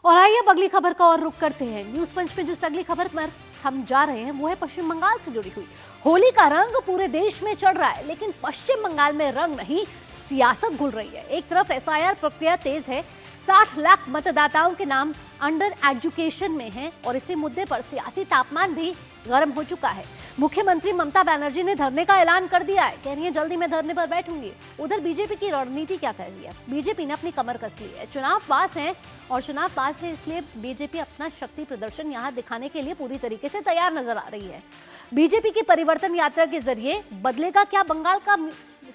और आइए अब अगली खबर का और रुख करते हैं। न्यूज पंच में जिस अगली खबर पर हम जा रहे हैं वो है पश्चिम बंगाल से जुड़ी हुई। होली का रंग पूरे देश में चढ़ रहा है, लेकिन पश्चिम बंगाल में रंग नहीं, सियासत घुल रही है। एक तरफ एसआईआर प्रक्रिया तेज है, 60 लाख मतदाताओं के नाम अंडर एजुकेशन में हैं और इसी मुद्दे पर सियासी तापमान भी गर्म हो चुका है। मुख्यमंत्री ममता बनर्जी ने धरने का ऐलान कर दिया है, कह रही है जल्दी मैं धरने पर बैठूंगी। उधर बीजेपी की रणनीति क्या कह रही है? बीजेपी ने अपनी कमर कस ली है। चुनाव पास है और चुनाव पास है इसलिए बीजेपी अपना शक्ति प्रदर्शन यहाँ दिखाने के लिए पूरी तरीके से तैयार नजर आ रही है। बीजेपी की परिवर्तन यात्रा के जरिए बदलेगा क्या बंगाल का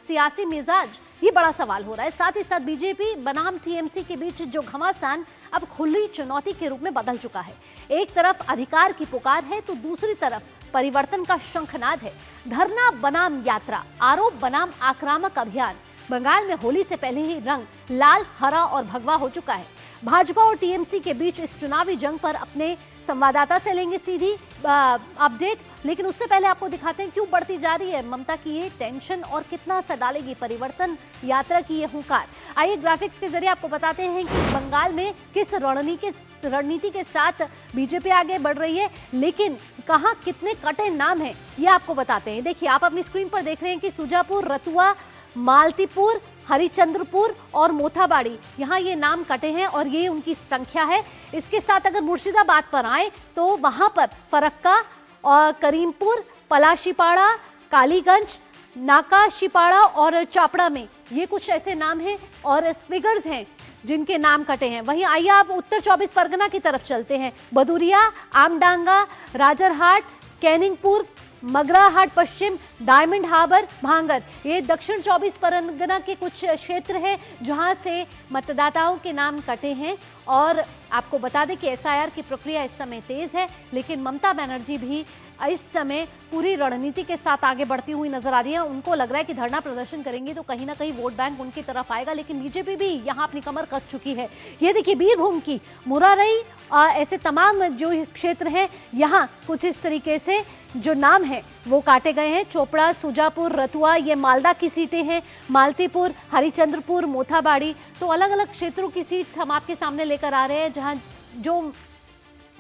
सियासी मिजाज, ये बड़ा सवाल हो रहा है। साथ ही साथ बीजेपी बनाम टीएमसी के बीच जो घमासान अब खुली चुनौती के रूप में बदल चुका है। एक तरफ अधिकार की पुकार है तो दूसरी तरफ परिवर्तन का शंखनाद है। धरना बनाम यात्रा, आरोप बनाम आक्रामक अभियान। बंगाल में होली से पहले ही रंग लाल, हरा और भगवा हो चुका है। भाजपा और टीएमसी के बीच इस चुनावी जंग पर अपने संवाददाता से लेंगे सीधी अपडेट, लेकिन उससे पहले आपको दिखाते हैं क्यों बढ़ती जा रही है ममता की ये टेंशन और कितना असर डालेगी परिवर्तन यात्रा की ये हुंकार। आइए ग्राफिक्स के जरिए आपको बताते हैं कि बंगाल में किस रणनीति के साथ बीजेपी आगे बढ़ रही है, लेकिन कहां कितने कटे नाम हैं ये आपको बताते हैं। देखिए आप अपनी स्क्रीन पर देख रहे हैं कि सुजापुर, रतुआ, मालतीपुर, हरिचंद्रपुर और मोथाबाड़ी, यहाँ ये नाम कटे हैं और ये उनकी संख्या है। इसके साथ अगर मुर्शिदाबाद पर आए तो वहां पर फरक्का और करीमपुर, पलाशीपाड़ा, कालीगंज, नाकाशीपाड़ा और चापड़ा में ये कुछ ऐसे नाम हैं और फिगर्स हैं जिनके नाम कटे हैं। वहीं आइए आप उत्तर 24 परगना की तरफ चलते हैं। बदुरिया, आमडांगा, राजरहाट, कैनिंगपुर, मगराहाट पश्चिम, डायमंड हार्बर, भांगर, ये दक्षिण 24 परगना के कुछ क्षेत्र हैं जहां से मतदाताओं के नाम कटे हैं। और आपको बता दें कि एसआईआर की प्रक्रिया इस समय तेज है, लेकिन ममता बनर्जी भी इस समय पूरी रणनीति के साथ आगे बढ़ती हुई नजर आ रही है। उनको लग रहा है कि धरना प्रदर्शन करेंगे तो कहीं ना कहीं वोट बैंक उनकी तरफ आएगा, लेकिन बीजेपी भी यहाँ अपनी कमर कस चुकी है। ये देखिए बीरभूम की मुरारई, ऐसे तमाम जो क्षेत्र हैं यहाँ कुछ इस तरीके से जो नाम है वो काटे गए हैं। चोपड़ा, सुजापुर, रतुआ, ये मालदा की सीटें हैं। मालतीपुर, हरिचंद्रपुर, मोथाबाड़ी, तो अलग अलग क्षेत्रों की सीट्स हम आपके सामने लेकर आ रहे हैं जहां जो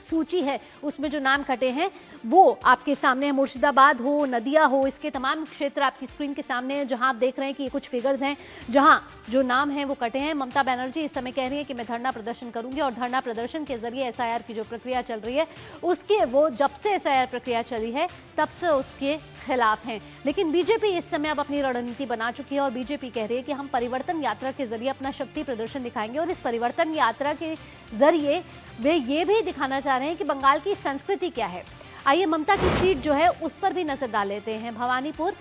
सूची है उसमें जो नाम कटे हैं वो आपके सामने है। मुर्शिदाबाद हो, नदिया हो, इसके तमाम क्षेत्र आपकी स्क्रीन के सामने हैं जहां आप देख रहे हैं कि ये कुछ फिगर्स हैं जहां जो नाम है वो कटे हैं। ममता बनर्जी इस समय कह रही है कि मैं धरना प्रदर्शन करूंगी और धरना प्रदर्शन के जरिए एसआईआर की जो प्रक्रिया चल रही है उसके वो जब से एसआईआर प्रक्रिया चली है तब से उसके खिलाफ हैं। लेकिन बीजेपी इस समय अब अपनी रणनीति बना चुकी है और बीजेपी कह रही है कि हम परिवर्तन यात्रा के जरिए अपना शक्ति प्रदर्शन दिखाएंगे और इस परिवर्तन यात्रा के जरिए वे ये भी दिखाना चाह रहे हैं कि बंगाल की संस्कृति क्या है। आइए ममता की सीट जो है उस पर भी नजर डाल लेते हैं। भवानीपुर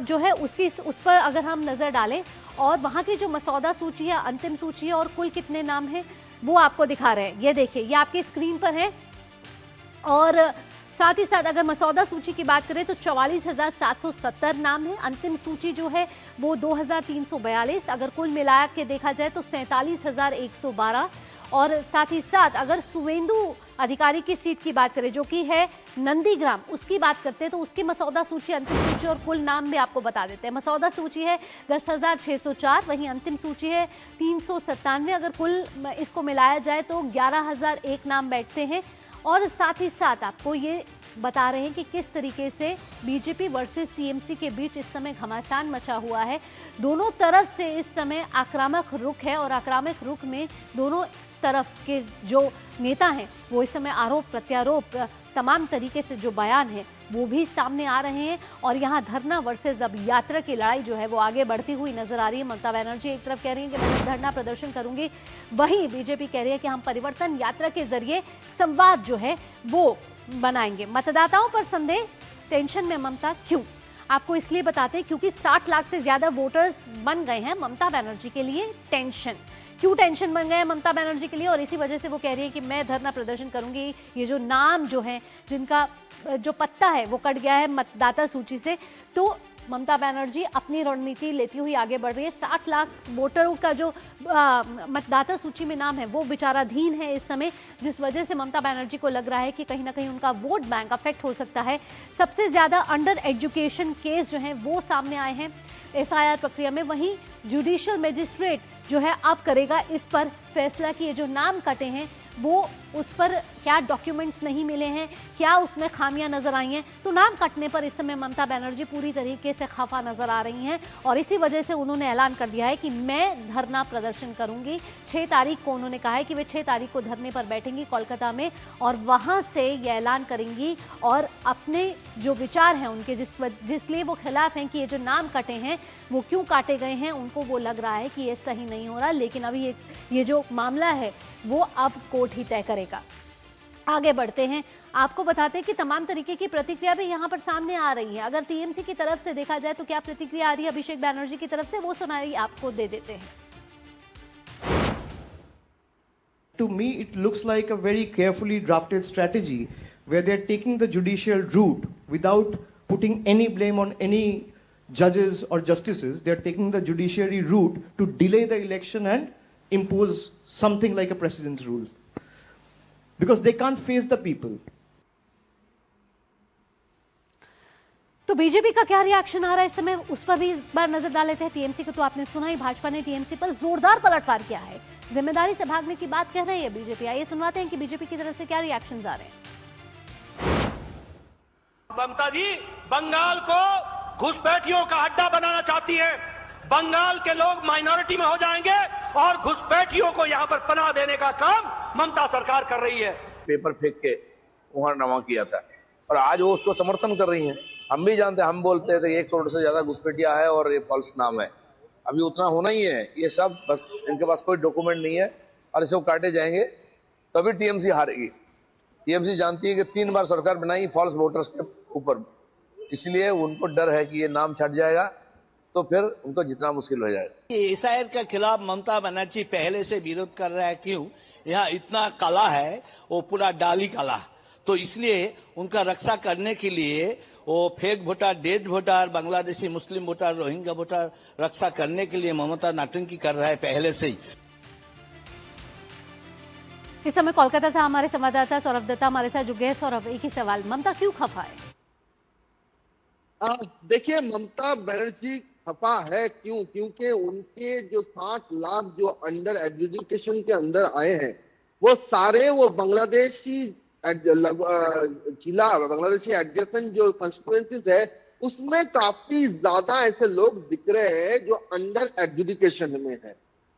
जो है उस पर अगर हम नजर डालें और वहां की जो मसौदा सूची है, अंतिम सूची है और कुल कितने नाम हैं वो आपको दिखा रहे हैं। ये देखिए ये आपकी स्क्रीन पर है और साथ ही साथ अगर मसौदा सूची की बात करें तो 44,770 नाम है। अंतिम सूची जो है वो 2,342, अगर कुल मिला के देखा जाए तो 47,112। और साथ ही साथ अगर सुवेंदु अधिकारी की सीट की बात करें जो कि है नंदीग्राम, उसकी बात करते हैं तो उसकी मसौदा सूची, अंतिम सूची और कुल नाम भी आपको बता देते हैं। मसौदा सूची है 10,604, वहीं अंतिम सूची है 397। अगर कुल इसको मिलाया जाए तो 11,001 नाम बैठते हैं। और साथ ही साथ आपको ये बता रहे हैं कि किस तरीके से बीजेपी वर्सेस टीएमसी के बीच इस समय घमासान मचा हुआ है। दोनों तरफ से इस समय आक्रामक रुख है और आक्रामक रुख में दोनों तरफ के जो नेता हैं वो इस समय आरोप प्रत्यारोप तमाम तरीके से जो बयान है वो भी सामने आ रहे हैं। और यहाँ धरना वर्सेस अब यात्रा की लड़ाई जो है वो आगे बढ़ती हुई नजर आ रही है। ममता बनर्जी एक तरफ कह रही है कि मैं धरना प्रदर्शन करूंगी, वहीं बीजेपी कह रही है कि हम परिवर्तन यात्रा के जरिए संवाद जो है वो बनाएंगे। मतदाताओं पर संदेह, टेंशन में ममता क्यों? आपको इसलिए बताते हैं क्योंकि 60 लाख से ज्यादा वोटर्स बन गए हैं ममता बनर्जी के लिए टेंशन। क्यों टेंशन बन गए हैं ममता बनर्जी के लिए और इसी वजह से वो कह रही है कि मैं धरना प्रदर्शन करूंगी। ये जो नाम जो है जिनका जो पत्ता है वो कट गया है मतदाता सूची से, तो ममता बनर्जी अपनी रणनीति लेती हुई आगे बढ़ रही है। 60 लाख वोटरों का जो मतदाता सूची में नाम है वो विचाराधीन है इस समय, जिस वजह से ममता बनर्जी को लग रहा है कि कहीं ना कहीं उनका वोट बैंक अफेक्ट हो सकता है। सबसे ज्यादा अंडर एजुकेशन केस जो हैं वो सामने आए हैं एसआईआर प्रक्रिया में, वहीं जुडिशियल मजिस्ट्रेट जो है अब करेगा इस पर फैसला कि ये जो नाम कटे हैं वो उस पर क्या डॉक्यूमेंट्स नहीं मिले हैं, क्या उसमें खामियां नजर आई हैं। तो नाम कटने पर इस समय ममता बनर्जी पूरी तरीके से खफा नजर आ रही हैं और इसी वजह से उन्होंने ऐलान कर दिया है कि मैं धरना प्रदर्शन करूंगी। 6 तारीख को उन्होंने कहा है कि वे 6 तारीख को धरने पर बैठेंगी कोलकाता में और वहां से ये ऐलान करेंगी और अपने जो विचार हैं उनके जिसलिए वो खिलाफ हैं कि ये जो नाम कटे हैं वो क्यों काटे गए हैं, उनको वो लग रहा है कि ये सही नहीं हो रहा। लेकिन अभी ये जो मामला है वो अब कोर्ट ही तय करेगा। आगे बढ़ते हैं, आपको बताते हैं कि तमाम तरीके की प्रतिक्रिया भी यहाँ पर सामने आ रही है। अगर टीएमसी की तरफ से देखा जाए तो क्या प्रतिक्रिया आ रही है अभिषेक बैनर्जी की तरफ से, वो सुनाई आपको दे देते हैं। To me, it looks like a very carefully drafted strategy where they're taking the judicial route without putting any blame on any judges or justices. They're taking the judiciary route to delay the election and impose something like a precedence rule. Because they can't face the people. तो BJP का क्या reaction आ रहा है इस समय, उस पर भी एक बार नजर डाल लेते हैं। टीएमसी को तो आपने सुना ही, भाजपा ने टीएमसी पर जोरदार पलटवार किया है, जिम्मेदारी से भागने की बात कह रही है बीजेपी। आइए सुनवाते हैं कि बीजेपी की तरफ से क्या रिएक्शंस आ रहे हैं। ममता जी बंगाल को घुसपैठियों का अड्डा बनाना चाहती है। बंगाल के लोग माइनॉरिटी में हो जाएंगे और घुसपैठियों को यहाँ पर पनाह देने का काम ममता सरकार कर रही है। पेपर फेंक के वहां नामा किया था और आज वो उसको समर्थन कर रही हैं। हम भी जानते हैं, हम बोलते थे 1 करोड़ से ज्यादा घुसपैठिया है और ये फॉल्स नाम है। अभी उतना होना ही है, ये सब बस इनके पास कोई डॉक्यूमेंट नहीं है और इसे वो काटे जाएंगे तभी टीएमसी हारेगी। टीएमसी जानती है कि 3 बार सरकार बनाई फॉल्स वोटर्स के ऊपर, इसलिए उनको डर है कि ये नाम छट जाएगा तो फिर उनको जितना मुश्किल हो जाएगा। एसआईआर के खिलाफ ममता बनर्जी पहले से विरोध कर रहा है। क्यों? यहाँ इतना काला है, वो पूरा डाली काला, तो इसलिए उनका रक्षा करने के लिए वो fake voter, dead voter, Bangladeshi मुस्लिम वोटर, रोहिंग्या वोटर रक्षा करने के लिए ममता नाटंकी कर रहा है पहले से ही। इस समय कोलकाता से हमारे संवाददाता सौरभ दत्ता हमारे साथ जुड़ गए। सौरभ, एक ही सवाल, ममता क्यों खफा है? देखिए, ममता बनर्जी खफा है क्यों? क्योंकि उनके जो 60 लाख जो अंडर एडजुडिकेशन के अंदर आए हैं वो सारे वो बांग्लादेशी जिला, बांग्लादेशी एडजेसेंट जो कंस्टिट्यूएंसीज है उसमें काफी ज्यादा ऐसे लोग दिख रहे हैं जो अंडर एडजुडिकेशन में है।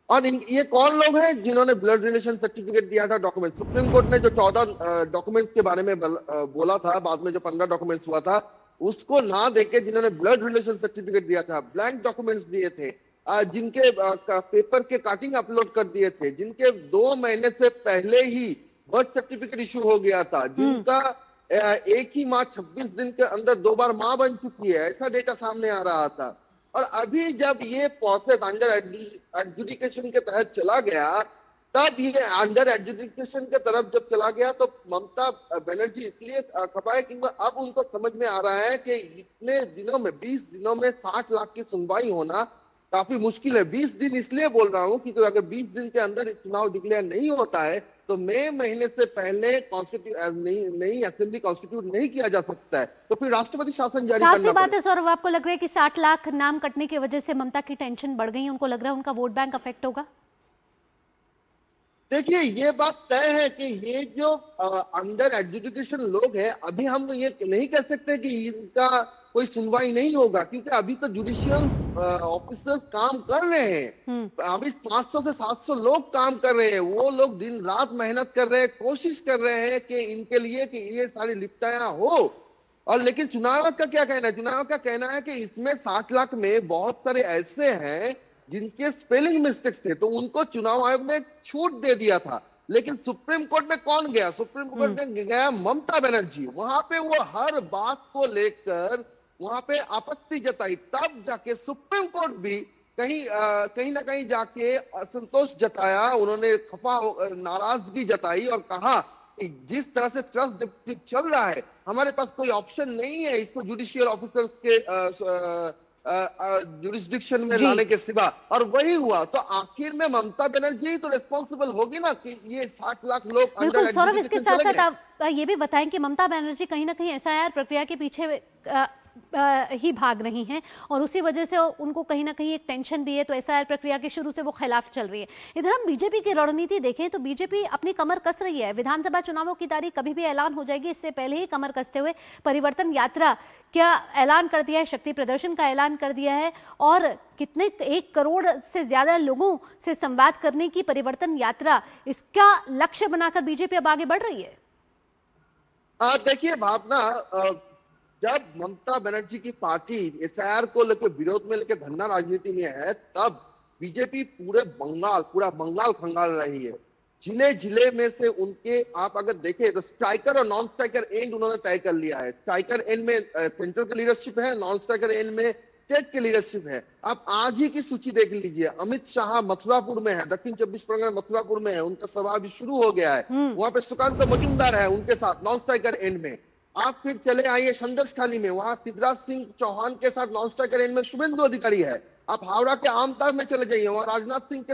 और ये कौन लोग हैं जिन्होंने ब्लड रिलेशन सर्टिफिकेट दिया था? डॉक्यूमेंट सुप्रीम कोर्ट ने जो 14 डॉक्यूमेंट्स के बारे में बोला था, बाद में जो 15 डॉक्यूमेंट्स हुआ था उसको ना देके जिन्होंने ब्लड रिलेशन सर्टिफिकेट दिया था, ब्लैंक डॉक्यूमेंट्स दिए थे, जिनके पेपर के काटिंग अपलोड कर दिए थे, जिनके 2 महीने से पहले ही बर्थ सर्टिफिकेट इशू हो गया था, जिनका एक ही माँ 26 दिन के अंदर 2 बार माँ बन चुकी है, ऐसा डेटा सामने आ रहा था। और अभी जब ये प्रोसेस अंडर एडजुडिकेशन के तहत चला गया, तब ये अंडर एडजुडिकेशन के तरफ जब चला गया तो ममता बनर्जी इसलिए खपाए क्योंकि अब उनको समझ में आ रहा है कि इतने दिनों में 20 दिनों में 60 लाख की सुनवाई होना काफी मुश्किल है। 20 दिन इसलिए बोल रहा हूँ क्योंकि अगर 20 दिन के अंदर चुनाव डिक्लेयर नहीं होता है तो मई महीने से पहले नई असेंबली कॉन्स्टिट्यूट नहीं किया जा सकता है, तो फिर राष्ट्रपति शासन जारी करना बात है। सौरभ, आपको लग रहा है कि 60 लाख नाम कटने की वजह से ममता की टेंशन बढ़ गई, उनको लग रहा है उनका वोट बैंक अफेक्ट होगा? देखिए, ये बात तय है कि ये जो अंडर एडजुडिकेशन लोग हैं, अभी हम ये नहीं कह सकते कि इनका कोई सुनवाई नहीं होगा क्योंकि अभी तो जुडिशियल ऑफिसर्स काम कर रहे हैं। अभी 500 से 700 लोग काम कर रहे हैं, वो लोग दिन रात मेहनत कर रहे हैं, कोशिश कर रहे हैं कि इनके लिए कि ये सारी लिप्तायां हो। और लेकिन चुनाव का क्या कहना है? चुनाव का कहना है कि इसमें 60 लाख में बहुत सारे ऐसे हैं जिनके स्पेलिंग मिस्टेक्स थे, तो उनको चुनाव आयोग ने छूट दे दिया था। लेकिन सुप्रीम कोर्ट में कौन गया? सुप्रीम कोर्ट में गया ममता बनर्जी। वहां पे वो हर बात को लेकर वहां पे आपत्ति जताई, तब जाके सुप्रीम कोर्ट भी कहीं ना कहीं जाके असंतोष जताया, उन्होंने खफा नाराजगी जताई और कहा कि जिस तरह से ट्रस्ट डिफिसिट चल रहा है हमारे पास कोई ऑप्शन नहीं है इसको जुडिशियल ऑफिसर्स के जुरिस्डिक्शन में लाने के सिवा। और वही हुआ, तो आखिर में ममता बनर्जी तो रिस्पॉन्सिबल होगी ना कि ये 60 लाख लोग। बिल्कुल सौरभ, इसके साथ साथ आप ये भी बताएं कि ममता बनर्जी कहीं ना कहीं एसआईआर प्रक्रिया के पीछे ही भाग रही हैं और उसी वजह से उनको कहीं ना कहीं एक टेंशन भी है, तो एसआईआर प्रक्रिया के शुरू से वो खिलाफ चल रही है। इधर हम बीजेपी की रणनीति देखें तो बीजेपी अपनी कमर कस रही है। विधानसभा चुनावों की तारीख कभी भी ऐलान हो जाएगी, इससे पहले ही कमर कसते हुए परिवर्तन यात्रा क्या ऐलान कर दिया है, शक्ति प्रदर्शन का ऐलान कर दिया है और कितने 1 करोड़ से ज्यादा लोगों से संवाद करने की परिवर्तन यात्रा, इसका लक्ष्य बनाकर बीजेपी अब आगे बढ़ रही है। देखिए भावना, जब ममता बनर्जी की पार्टी एसआईआर को लेकर विरोध में लेकर धरना राजनीति में है, तब बीजेपी पूरा बंगाल खंगाल रही है। जिले जिले में से उनके आप अगर देखें तो स्ट्राइकर और नॉन स्ट्राइकर एंड उन्होंने तय कर लिया है। स्ट्राइकर एंड में सेंट्रल की लीडरशिप है, नॉन स्ट्राइकर एंड में स्टेट की लीडरशिप है। आप आज ही की सूची देख लीजिए, अमित शाह मथुरापुर में है, दक्षिण 24 परगना मथुरापुर में है, उनका सभा अभी शुरू हो गया है। वहां पे सुकांत मजूमदार है उनके साथ नॉन स्ट्राइकर एंड में। आप फिर चले आइए संदेशखाली में, वहां शिवराज सिंह चौहान के साथ नॉन स्ट्राइकर एंड में शुभेंदु अधिकारी है। आप हावड़ा के आमतार में चले जाइए, वहां राजनाथ सिंह के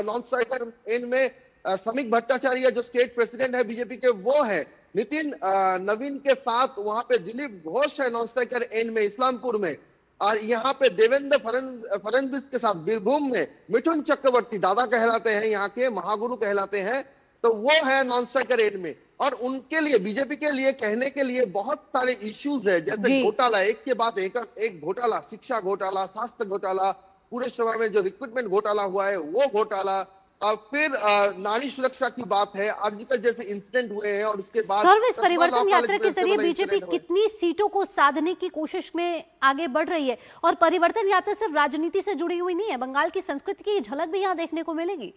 नॉन स्ट्राइकर एंड में समीक भट्टाचार्य जो स्टेट प्रेसिडेंट है बीजेपी के, वो है। नितिन नवीन के साथ वहां पे दिलीप घोष है नॉन स्ट्राइकर एंड में इस्लामपुर में। और यहाँ पे देवेंद्र फडणवीस के साथ बीरभूम में मिथुन चक्रवर्ती दादा कहलाते हैं, यहाँ के महागुरु कहलाते हैं, तो वो है नॉन स्ट्राइकर एंड में। और उनके लिए, बीजेपी के लिए कहने के लिए बहुत सारे इश्यूज है, जैसे घोटाला, एक के बाद एक घोटाला, शिक्षा घोटाला, स्वास्थ्य घोटाला, पूरे सभा में जो रिक्रूटमेंट घोटाला हुआ है वो घोटाला, और फिर नारी सुरक्षा की बात है, आर्जिकल जैसे इंसिडेंट हुए हैं, और उसके बाद सर्विस परिवर्तन यात्रा के जरिए बीजेपी कितनी सीटों को साधने की कोशिश में आगे बढ़ रही है। और परिवर्तन यात्रा सिर्फ राजनीति से जुड़ी हुई नहीं है, बंगाल की संस्कृति की झलक भी यहाँ देखने को मिलेगी।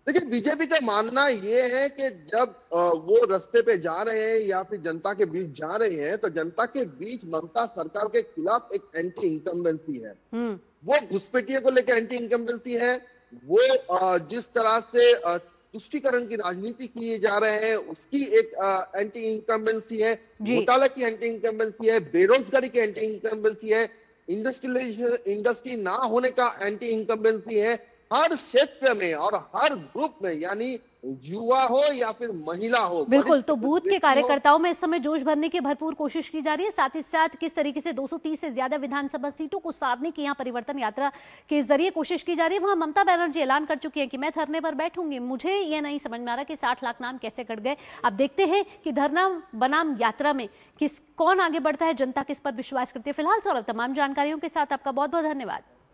देखिए बीजेपी का मानना ये है कि जब वो रास्ते पे जा रहे हैं या फिर जनता के बीच जा रहे हैं, तो जनता के बीच ममता सरकार के खिलाफ एक एंटी इनकम्बेंसी है। वो घुसपैठियों को लेकर एंटी इनकम्बेंसी है, वो जिस तरह से तुष्टीकरण की राजनीति किए जा रहे हैं उसकी एक एंटी इनकम्बेंसी है, घोटाला की एंटी इनकम्बेंसी है, बेरोजगारी की एंटी इनकम्बेंसी है, इंडस्ट्री ना होने का एंटी इनकम्बेंसी है। हर क्षेत्र में और हर ग्रुप में, यानी युवा हो या फिर महिला हो, बिल्कुल। तो बूथ के कार्यकर्ताओं में इस समय जोश भरने की भरपूर कोशिश की जा रही है, साथ ही साथ किस तरीके से 230 से ज्यादा विधानसभा सीटों को साधने की यहाँ परिवर्तन यात्रा के जरिए कोशिश की जा रही है। वहां ममता बनर्जी ऐलान कर चुकी है कि मैं धरने पर बैठूंगी। मुझे ये नहीं समझ में आ रहा कि 60 लाख नाम कैसे कट गए। अब देखते हैं कि धरना बनाम यात्रा में कौन आगे बढ़ता है, जनता किस पर विश्वास करती है। फिलहाल सौरभ, तमाम जानकारियों के साथ आपका बहुत बहुत धन्यवाद।